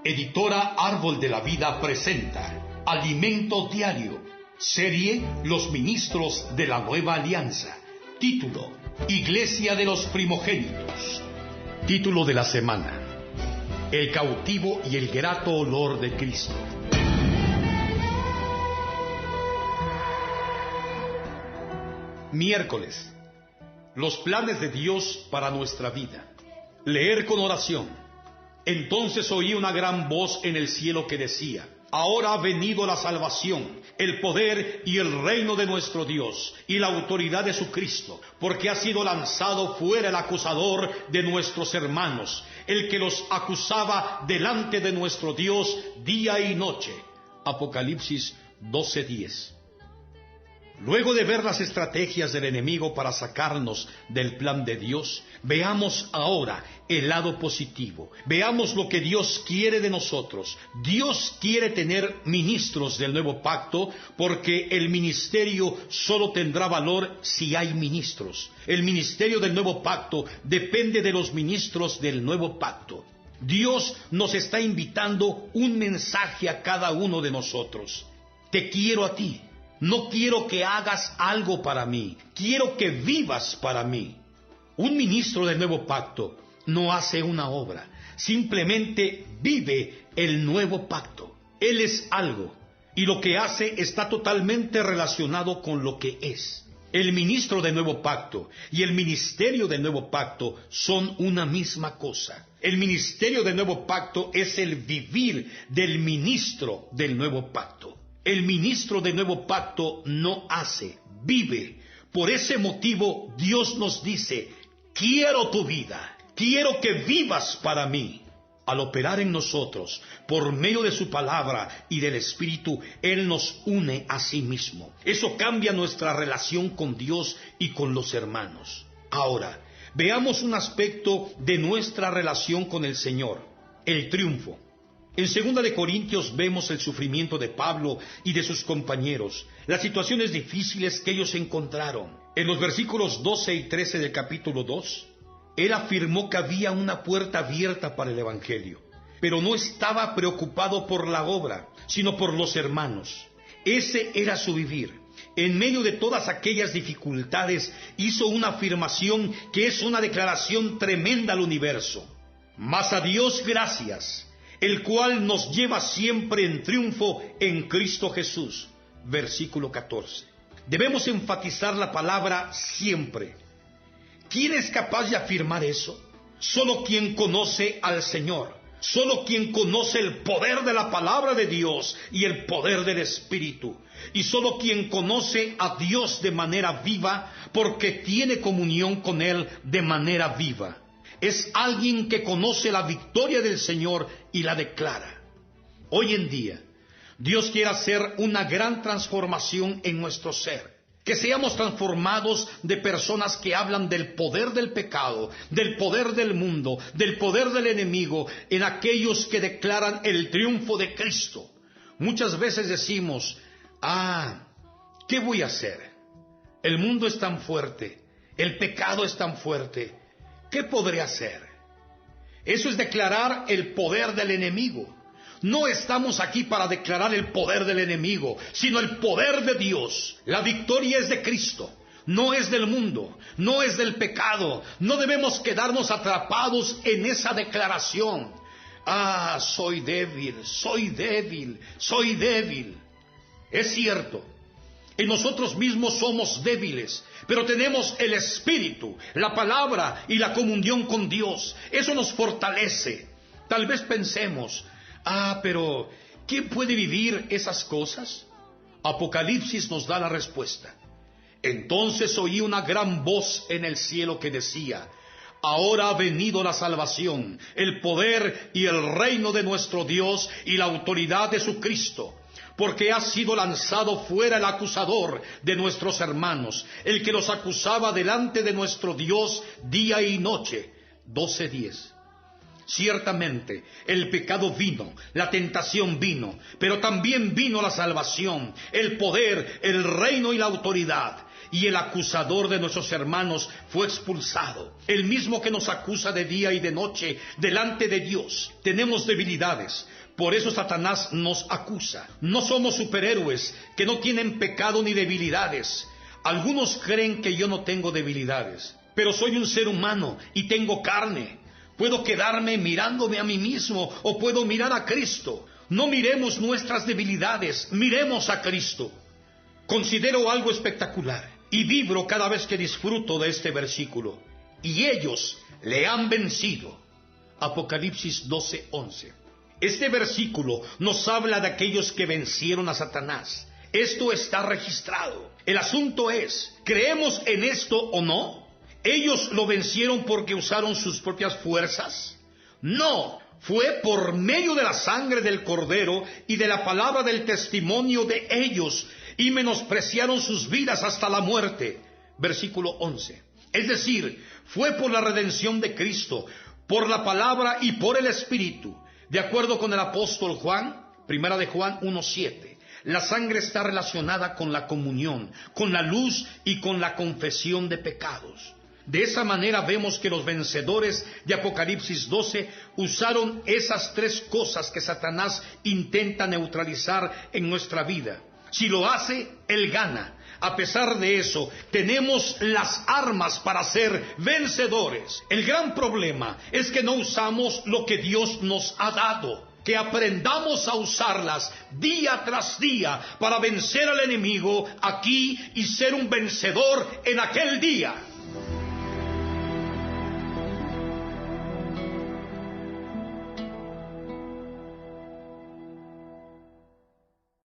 Editora Árbol de la Vida presenta Alimento Diario, serie Los Ministros de la Nueva Alianza. Título: Iglesia de los Primogénitos. Título de la semana: El cautivo y el grato olor de Cristo. Miércoles: los planes de Dios para nuestra vida. Leer con oración. Entonces oí una gran voz en el cielo que decía: ahora ha venido la salvación, el poder y el reino de nuestro Dios, y la autoridad de su Cristo, porque ha sido lanzado fuera el acusador de nuestros hermanos, el que los acusaba delante de nuestro Dios día y noche. Apocalipsis 12:10. Luego de ver las estrategias del enemigo para sacarnos del plan de Dios, veamos ahora el lado positivo. Veamos lo que Dios quiere de nosotros. Dios quiere tener ministros del nuevo pacto, porque el ministerio solo tendrá valor si hay ministros. El ministerio del nuevo pacto depende de los ministros del nuevo pacto. Dios nos está invitando un mensaje a cada uno de nosotros. Te quiero a ti. No quiero que hagas algo para mí, quiero que vivas para mí. Un ministro del nuevo pacto no hace una obra, simplemente vive el nuevo pacto. Él es algo, y lo que hace está totalmente relacionado con lo que es. El ministro del nuevo pacto y el ministerio del nuevo pacto son una misma cosa. El ministerio del nuevo pacto es el vivir del ministro del nuevo pacto. El ministro del nuevo pacto no hace, vive. Por ese motivo Dios nos dice: quiero tu vida, quiero que vivas para mí. Al operar en nosotros, por medio de su palabra y del Espíritu, Él nos une a sí mismo. Eso cambia nuestra relación con Dios y con los hermanos. Ahora, veamos un aspecto de nuestra relación con el Señor: el triunfo. En 2 de Corintios vemos el sufrimiento de Pablo y de sus compañeros, las situaciones difíciles que ellos encontraron. En los versículos 12 y 13 del capítulo 2, él afirmó que había una puerta abierta para el Evangelio, pero no estaba preocupado por la obra, sino por los hermanos. Ese era su vivir. En medio de todas aquellas dificultades, hizo una afirmación que es una declaración tremenda al universo. Mas a Dios gracias, el cual nos lleva siempre en triunfo en Cristo Jesús. Versículo 14. Debemos enfatizar la palabra siempre. ¿Quién es capaz de afirmar eso? Solo quien conoce al Señor. Solo quien conoce el poder de la palabra de Dios y el poder del Espíritu. Y solo quien conoce a Dios de manera viva, porque tiene comunión con Él de manera viva. Es alguien que conoce la victoria del Señor y la declara. Hoy en día, Dios quiere hacer una gran transformación en nuestro ser. Que seamos transformados de personas que hablan del poder del pecado, del poder del mundo, del poder del enemigo, en aquellos que declaran el triunfo de Cristo. Muchas veces decimos: ¿qué voy a hacer? El mundo es tan fuerte, el pecado es tan fuerte. ¿Qué podré hacer? Eso es declarar el poder del enemigo. No estamos aquí para declarar el poder del enemigo, sino el poder de Dios. La victoria es de Cristo, no es del mundo, no es del pecado. No debemos quedarnos atrapados en esa declaración. Soy débil, soy débil, soy débil. Es cierto. En nosotros mismos somos débiles, pero tenemos el Espíritu, la palabra y la comunión con Dios. Eso nos fortalece. Tal vez pensemos: pero ¿quién puede vivir esas cosas? Apocalipsis nos da la respuesta. Entonces oí una gran voz en el cielo que decía: ahora ha venido la salvación, el poder y el reino de nuestro Dios y la autoridad de su Cristo. Porque ha sido lanzado fuera el acusador de nuestros hermanos, el que los acusaba delante de nuestro Dios día y noche. 12:10. Ciertamente, el pecado vino, la tentación vino, pero también vino la salvación, el poder, el reino y la autoridad. y el acusador de nuestros hermanos fue expulsado, el mismo que nos acusa de día y de noche delante de Dios. Tenemos debilidades, por eso Satanás nos acusa. No somos superhéroes que no tienen pecado ni debilidades. Algunos creen que yo no tengo debilidades, pero soy un ser humano y tengo carne. Puedo quedarme mirándome a mí mismo o puedo mirar a Cristo. No miremos nuestras debilidades, miremos a Cristo. Considero algo espectacular y vibro cada vez que disfruto de este versículo. Y ellos le han vencido. Apocalipsis 12:11. Este versículo nos habla de aquellos que vencieron a Satanás. Esto está registrado. El asunto es, ¿creemos en esto o no? ¿Ellos lo vencieron porque usaron sus propias fuerzas? No, fue por medio de la sangre del Cordero y de la palabra del testimonio de ellos, y menospreciaron sus vidas hasta la muerte. Versículo 11. Es decir, fue por la redención de Cristo, por la palabra y por el Espíritu. De acuerdo con el apóstol Juan, 1 de Juan 1:7. La sangre está relacionada con la comunión, con la luz y con la confesión de pecados. De esa manera vemos que los vencedores de Apocalipsis 12 usaron esas tres cosas que Satanás intenta neutralizar en nuestra vida. Si lo hace, él gana. A pesar de eso, tenemos las armas para ser vencedores. El gran problema es que no usamos lo que Dios nos ha dado. Que aprendamos a usarlas día tras día para vencer al enemigo aquí y ser un vencedor en aquel día.